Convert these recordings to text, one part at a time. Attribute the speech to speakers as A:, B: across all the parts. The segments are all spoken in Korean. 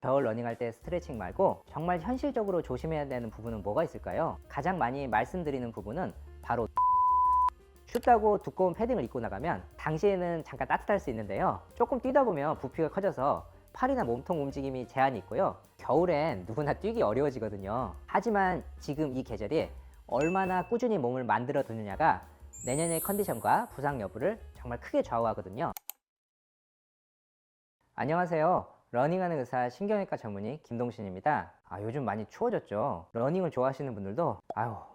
A: 겨울 러닝할 때 스트레칭 말고 정말 현실적으로 조심해야 되는 부분은 뭐가 있을까요? 가장 많이 말씀드리는 부분은 바로 춥다고 두꺼운 패딩을 입고 나가면 당시에는 잠깐 따뜻할 수 있는데요, 조금 뛰다 보면 부피가 커져서 팔이나 몸통 움직임이 제한이 있고요, 겨울엔 누구나 뛰기 어려워지거든요. 하지만 지금 이 계절이 얼마나 꾸준히 몸을 만들어 두느냐가 내년의 컨디션과 부상 여부를 정말 크게 좌우하거든요. 안녕하세요. 러닝하는 의사 신경외과 전문의 김동신입니다. 요즘 많이 추워졌죠. 러닝을 좋아하시는 분들도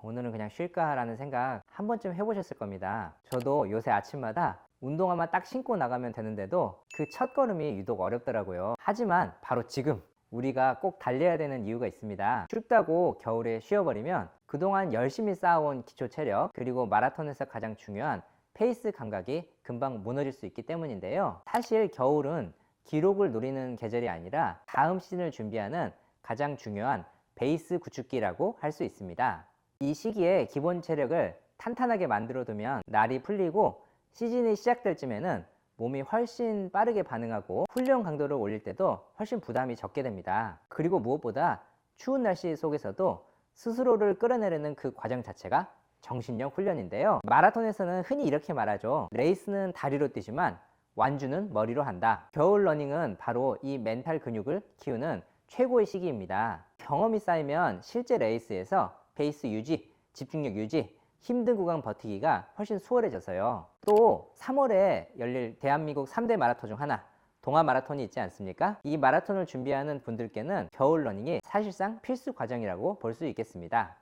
A: 오늘은 그냥 쉴까 라는 생각 한 번쯤 해보셨을 겁니다. 저도 요새 아침마다 운동화만 딱 신고 나가면 되는데도 그 첫 걸음이 유독 어렵더라고요. 하지만 바로 지금 우리가 꼭 달려야 되는 이유가 있습니다. 춥다고 겨울에 쉬어버리면 그동안 열심히 쌓아온 기초 체력, 그리고 마라톤에서 가장 중요한 페이스 감각이 금방 무너질 수 있기 때문인데요. 사실 겨울은 기록을 노리는 계절이 아니라 다음 시즌을 준비하는 가장 중요한 베이스 구축기라고 할 수 있습니다. 이 시기에 기본 체력을 탄탄하게 만들어 두면 날이 풀리고 시즌이 시작될 쯤에는 몸이 훨씬 빠르게 반응하고 훈련 강도를 올릴 때도 훨씬 부담이 적게 됩니다. 그리고 무엇보다 추운 날씨 속에서도 스스로를 끌어내려는 그 과정 자체가 정신력 훈련인데요. 마라톤에서는 흔히 이렇게 말하죠. 레이스는 다리로 뛰지만 완주는 머리로 한다. 겨울 러닝은 바로 이 멘탈 근육을 키우는 최고의 시기입니다. 경험이 쌓이면 실제 레이스에서 페이스 유지, 집중력 유지, 힘든 구간 버티기가 훨씬 수월해져서요. 또 3월에 열릴 대한민국 3대 마라톤 중 하나, 동아 마라톤이 있지 않습니까? 이 마라톤을 준비하는 분들께는 겨울 러닝이 사실상 필수 과정이라고 볼 수 있겠습니다.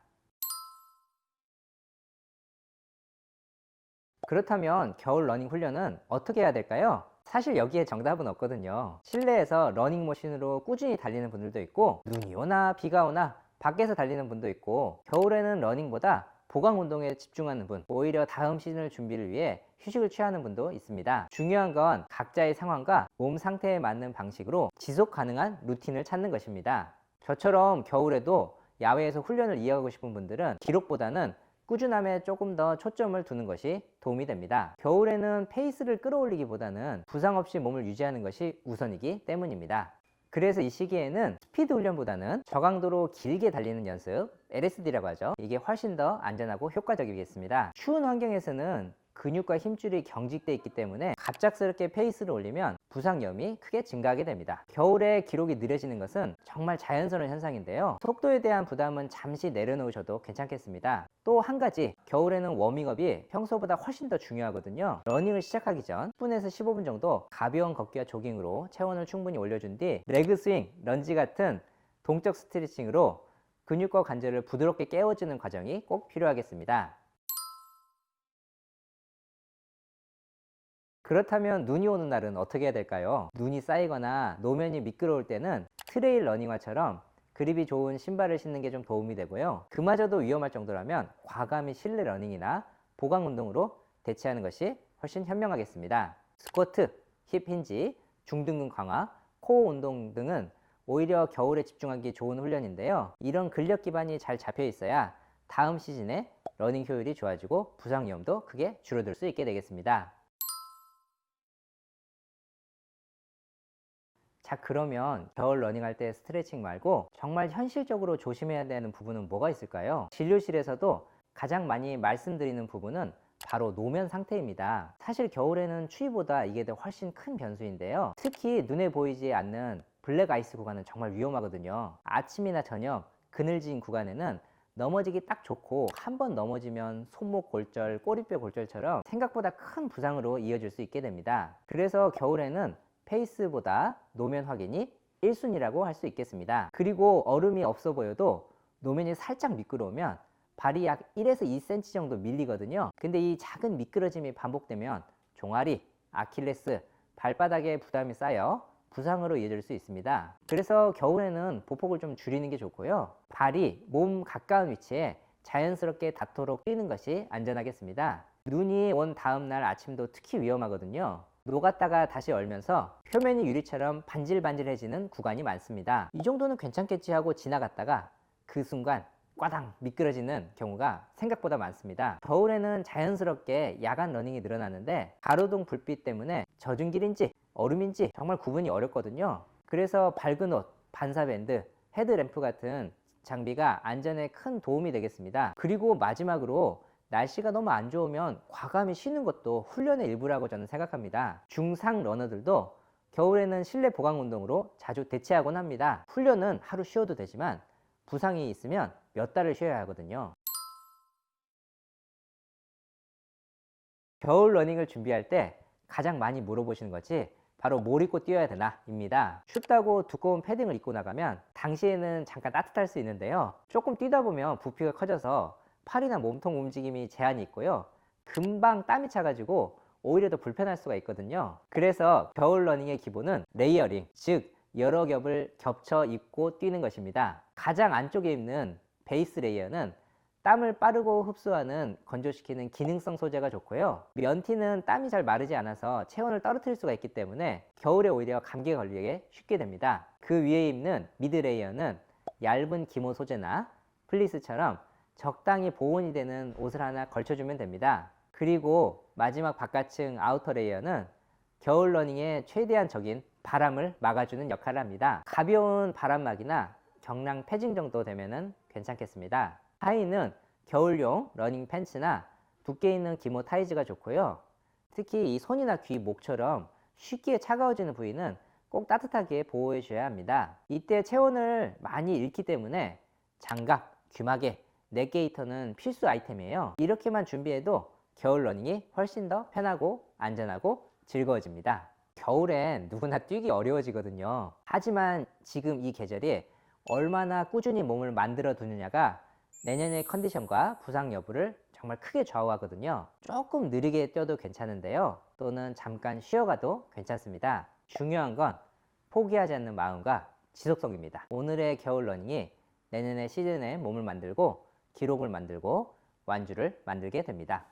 A: 그렇다면 겨울 러닝 훈련은 어떻게 해야 될까요? 사실 여기에 정답은 없거든요. 실내에서 러닝머신으로 꾸준히 달리는 분들도 있고, 눈이 오나 비가 오나 밖에서 달리는 분도 있고, 겨울에는 러닝보다 보강 운동에 집중하는 분, 오히려 다음 시즌을 준비를 위해 휴식을 취하는 분도 있습니다. 중요한 건 각자의 상황과 몸 상태에 맞는 방식으로 지속 가능한 루틴을 찾는 것입니다. 저처럼 겨울에도 야외에서 훈련을 이어가고 싶은 분들은 기록보다는 꾸준함에 조금 더 초점을 두는 것이 도움이 됩니다. 겨울에는 페이스를 끌어올리기보다는 부상 없이 몸을 유지하는 것이 우선이기 때문입니다. 그래서 이 시기에는 스피드 훈련보다는 저강도로 길게 달리는 연습, LSD라고 하죠. 이게 훨씬 더 안전하고 효과적이겠습니다. 추운 환경에서는 근육과 힘줄이 경직되어 있기 때문에 갑작스럽게 페이스를 올리면 부상 위험이 크게 증가하게 됩니다. 겨울에 기록이 느려지는 것은 정말 자연스러운 현상인데요, 속도에 대한 부담은 잠시 내려놓으셔도 괜찮겠습니다. 또 한 가지, 겨울에는 워밍업이 평소보다 훨씬 더 중요하거든요. 러닝을 시작하기 전 10분에서 15분 정도 가벼운 걷기와 조깅으로 체온을 충분히 올려준 뒤 레그 스윙, 런지 같은 동적 스트레칭으로 근육과 관절을 부드럽게 깨워주는 과정이 꼭 필요하겠습니다. 그렇다면 눈이 오는 날은 어떻게 해야 될까요? 눈이 쌓이거나 노면이 미끄러울 때는 트레일 러닝화처럼 그립이 좋은 신발을 신는 게 좀 도움이 되고요, 그마저도 위험할 정도라면 과감히 실내 러닝이나 보강 운동으로 대체하는 것이 훨씬 현명하겠습니다. 스쿼트, 힙 힌지, 중등근 강화, 코어 운동 등은 오히려 겨울에 집중하기 좋은 훈련인데요, 이런 근력 기반이 잘 잡혀 있어야 다음 시즌에 러닝 효율이 좋아지고 부상 위험도 크게 줄어들 수 있게 되겠습니다. 자, 그러면 겨울 러닝할 때 스트레칭 말고 정말 현실적으로 조심해야 되는 부분은 뭐가 있을까요? 진료실에서도 가장 많이 말씀드리는 부분은 바로 노면 상태입니다. 사실 겨울에는 추위보다 이게 더 훨씬 큰 변수인데요, 특히 눈에 보이지 않는 블랙 아이스 구간은 정말 위험하거든요. 아침이나 저녁 그늘진 구간에는 넘어지기 딱 좋고, 한 번 넘어지면 손목 골절, 꼬리뼈 골절처럼 생각보다 큰 부상으로 이어질 수 있게 됩니다. 그래서 겨울에는 페이스보다 노면 확인이 1순위라고 할 수 있겠습니다. 그리고 얼음이 없어 보여도 노면이 살짝 미끄러우면 발이 약 1에서 2cm 정도 밀리거든요. 근데 이 작은 미끄러짐이 반복되면 종아리, 아킬레스, 발바닥에 부담이 쌓여 부상으로 이어질 수 있습니다. 그래서 겨울에는 보폭을 좀 줄이는 게 좋고요, 발이 몸 가까운 위치에 자연스럽게 닿도록 뛰는 것이 안전하겠습니다. 눈이 온 다음날 아침도 특히 위험하거든요. 녹았다가 다시 얼면서 표면이 유리처럼 반질반질해지는 구간이 많습니다. 이 정도는 괜찮겠지 하고 지나갔다가 그 순간 꽈당 미끄러지는 경우가 생각보다 많습니다. 겨울에는 자연스럽게 야간 러닝이 늘어나는데 가로등 불빛 때문에 젖은 길인지 얼음인지 정말 구분이 어렵거든요. 그래서 밝은 옷, 반사밴드, 헤드램프 같은 장비가 안전에 큰 도움이 되겠습니다. 그리고 마지막으로 날씨가 너무 안 좋으면 과감히 쉬는 것도 훈련의 일부라고 저는 생각합니다. 중상 러너들도 겨울에는 실내 보강 운동으로 자주 대체하곤 합니다. 훈련은 하루 쉬어도 되지만 부상이 있으면 몇 달을 쉬어야 하거든요. 겨울 러닝을 준비할 때 가장 많이 물어보시는 것이 바로 뭘 입고 뛰어야 되나 입니다. 춥다고 두꺼운 패딩을 입고 나가면 당시에는 잠깐 따뜻할 수 있는데요, 조금 뛰다 보면 부피가 커져서 팔이나 몸통 움직임이 제한이 있고요, 금방 땀이 차가지고 오히려 더 불편할 수가 있거든요. 그래서 겨울 러닝의 기본은 레이어링, 즉 여러 겹을 겹쳐 입고 뛰는 것입니다. 가장 안쪽에 입는 베이스 레이어는 땀을 빠르고 흡수하는 건조시키는 기능성 소재가 좋고요, 면티는 땀이 잘 마르지 않아서 체온을 떨어뜨릴 수가 있기 때문에 겨울에 오히려 감기에 걸리게 쉽게 됩니다. 그 위에 입는 미드 레이어는 얇은 기모 소재나 플리스처럼 적당히 보온이 되는 옷을 하나 걸쳐주면 됩니다. 그리고 마지막 바깥층 아우터 레이어는 겨울 러닝의 최대한 적인 바람을 막아주는 역할을 합니다. 가벼운 바람막이나 경량 패딩 정도 되면 괜찮겠습니다. 하의는 겨울용 러닝 팬츠나 두께 있는 기모 타이즈가 좋고요, 특히 이 손이나 귀, 목처럼 쉽게 차가워지는 부위는 꼭 따뜻하게 보호해 줘야 합니다. 이때 체온을 많이 잃기 때문에 장갑, 귀마개, 넥게이터는 필수 아이템이에요. 이렇게만 준비해도 겨울 러닝이 훨씬 더 편하고 안전하고 즐거워집니다. 겨울엔 누구나 뛰기 어려워지거든요. 하지만 지금 이 계절이 얼마나 꾸준히 몸을 만들어 두느냐가 내년의 컨디션과 부상 여부를 정말 크게 좌우하거든요. 조금 느리게 뛰어도 괜찮은데요, 또는 잠깐 쉬어가도 괜찮습니다. 중요한 건 포기하지 않는 마음과 지속성입니다. 오늘의 겨울 러닝이 내년의 시즌에 몸을 만들고 기록을 만들고 완주를 만들게 됩니다.